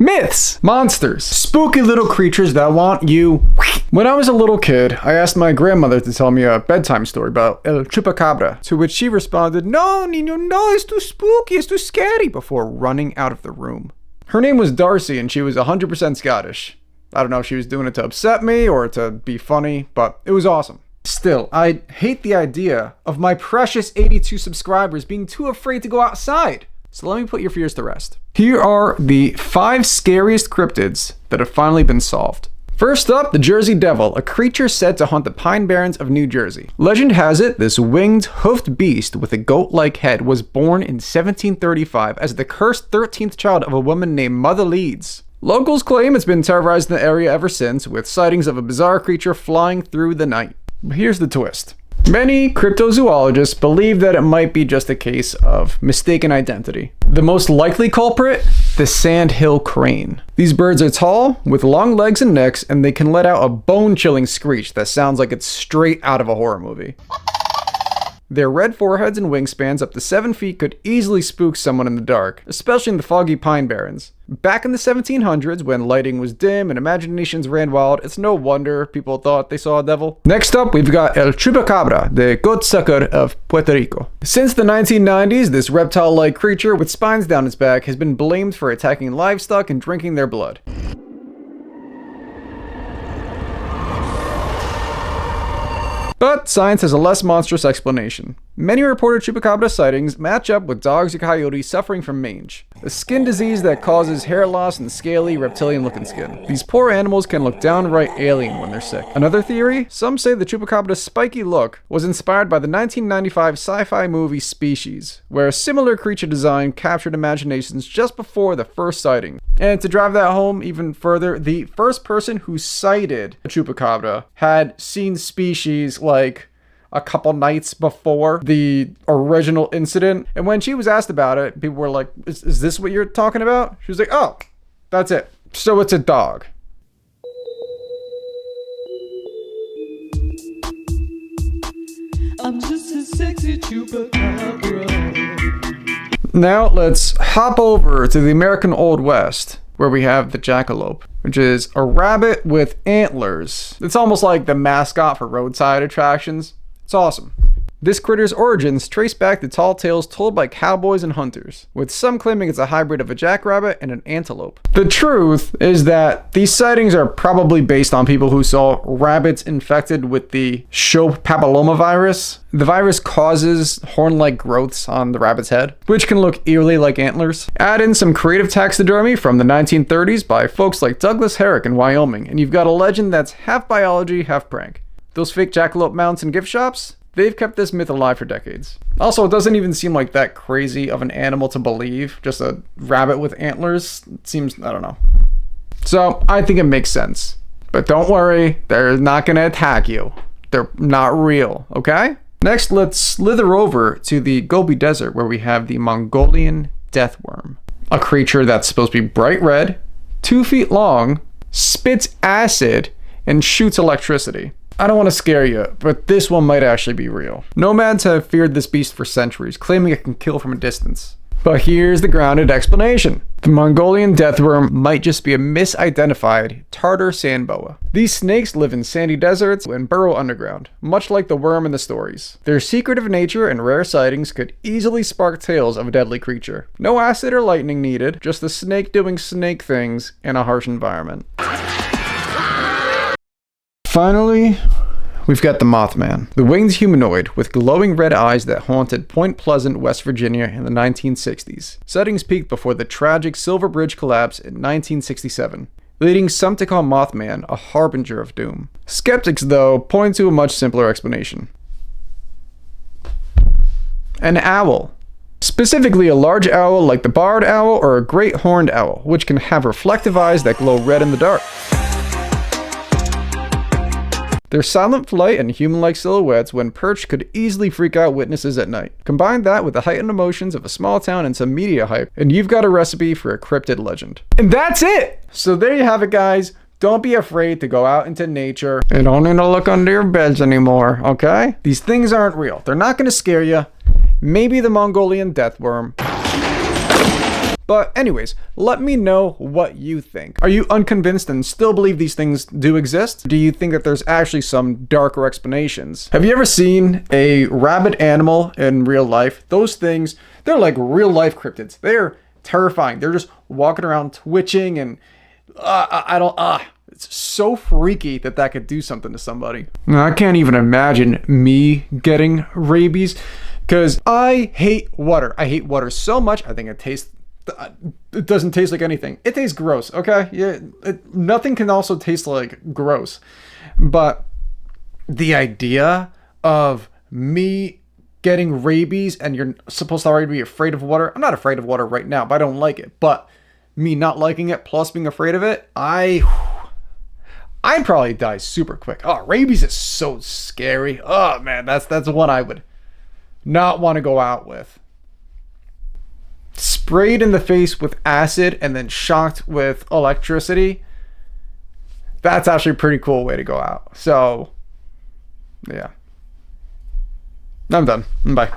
Myths, monsters, spooky little creatures that want you. When I was a little kid, I asked my grandmother to tell me a bedtime story about El Chupacabra, to which she responded, "No, Nino, no, it's too spooky, it's too scary," before running out of the room. Her name was Darcy and she was 100% Scottish. I don't know if she was doing it to upset me or to be funny, but it was awesome. Still, I hate the idea of my precious 82 subscribers being too afraid to go outside. So let me put your fears to rest. Here are the 5 scariest cryptids that have finally been solved. First up, the Jersey Devil, a creature said to haunt the Pine Barrens of New Jersey. Legend has it, this winged, hoofed beast with a goat-like head was born in 1735 as the cursed 13th child of a woman named Mother Leeds. Locals claim it's been terrorized in the area ever since, with sightings of a bizarre creature flying through the night. But here's the twist. Many cryptozoologists believe that it might be just a case of mistaken identity. The most likely culprit? The sandhill crane. These birds are tall, with long legs and necks, and they can let out a bone-chilling screech that sounds like it's straight out of a horror movie. Their red foreheads and wingspans up to 7 feet could easily spook someone in the dark, especially in the foggy Pine Barrens. Back in the 1700s, when lighting was dim and imaginations ran wild, it's no wonder people thought they saw a devil. Next up, we've got El Chupacabra, the goatsucker of Puerto Rico. Since the 1990s, this reptile-like creature with spines down its back has been blamed for attacking livestock and drinking their blood. But science has a less monstrous explanation. Many reported chupacabra sightings match up with dogs or coyotes suffering from mange, a skin disease that causes hair loss and scaly, reptilian-looking skin. These poor animals can look downright alien when they're sick. Another theory? Some say the chupacabra's spiky look was inspired by the 1995 sci-fi movie Species, where a similar creature design captured imaginations just before the first sighting. And to drive that home even further, the first person who sighted a chupacabra had seen Species like a couple nights before the original incident. And when she was asked about it, people were like, is this what you're talking about? She was like, oh, that's it. So it's a dog. I'm just a sexy chupacabra. Now let's hop over to the American Old West, where we have the jackalope, which is a rabbit with antlers. It's almost like the mascot for roadside attractions. It's awesome. This critter's origins trace back to tall tales told by cowboys and hunters, with some claiming it's a hybrid of a jackrabbit and an antelope. The truth is that these sightings are probably based on people who saw rabbits infected with the Shope papillomavirus. The virus causes horn-like growths on the rabbit's head, which can look eerily like antlers. Add in some creative taxidermy from the 1930s by folks like Douglas Herrick in Wyoming, and you've got a legend that's half biology, half prank. Those fake jackalope mounts in gift shops? They've kept this myth alive for decades. Also, it doesn't even seem like that crazy of an animal to believe. Just a rabbit with antlers. It seems, I don't know. So, I think it makes sense. But don't worry, they're not gonna attack you. They're not real, okay? Next, let's slither over to the Gobi Desert, where we have the Mongolian deathworm. A creature that's supposed to be bright red, 2 feet long, spits acid, and shoots electricity. I don't want to scare you, but this one might actually be real. Nomads have feared this beast for centuries, claiming it can kill from a distance. But here's the grounded explanation. The Mongolian deathworm might just be a misidentified Tartar sand boa. These snakes live in sandy deserts and burrow underground, much like the worm in the stories. Their secretive nature and rare sightings could easily spark tales of a deadly creature. No acid or lightning needed, just the snake doing snake things in a harsh environment. Finally, we've got the Mothman, the winged humanoid with glowing red eyes that haunted Point Pleasant, West Virginia in the 1960s. Sightings peaked before the tragic Silver Bridge collapse in 1967, leading some to call Mothman a harbinger of doom. Skeptics, though, point to a much simpler explanation. An owl. Specifically a large owl like the barred owl or a great horned owl, which can have reflective eyes that glow red in the dark. Their silent flight and human-like silhouettes when perched could easily freak out witnesses at night. Combine that with the heightened emotions of a small town and some media hype, and you've got a recipe for a cryptid legend. And that's it! So there you have it, guys. Don't be afraid to go out into nature. You don't need to look under your beds anymore, okay? These things aren't real. They're not going to scare you. Maybe the Mongolian deathworm. But anyways, let me know what you think. Are you unconvinced and still believe these things do exist? Do you think that there's actually some darker explanations? Have you ever seen a rabid animal in real life? Those things, they're like real life cryptids. They're terrifying. They're just walking around twitching and it's so freaky that could do something to somebody. I can't even imagine me getting rabies because I hate water. I hate water so much. I think it doesn't taste like anything. It tastes gross, okay? Yeah, nothing can also taste like gross. But the idea of me getting rabies and you're supposed to already be afraid of water. I'm not afraid of water right now, but I don't like it. But me not liking it plus being afraid of it, I'd probably die super quick. Oh, rabies is so scary. Oh man, that's one I would not want to go out with. Sprayed in the face with acid and then shocked with electricity. That's actually a pretty cool way to go out. So, yeah. I'm done. Bye.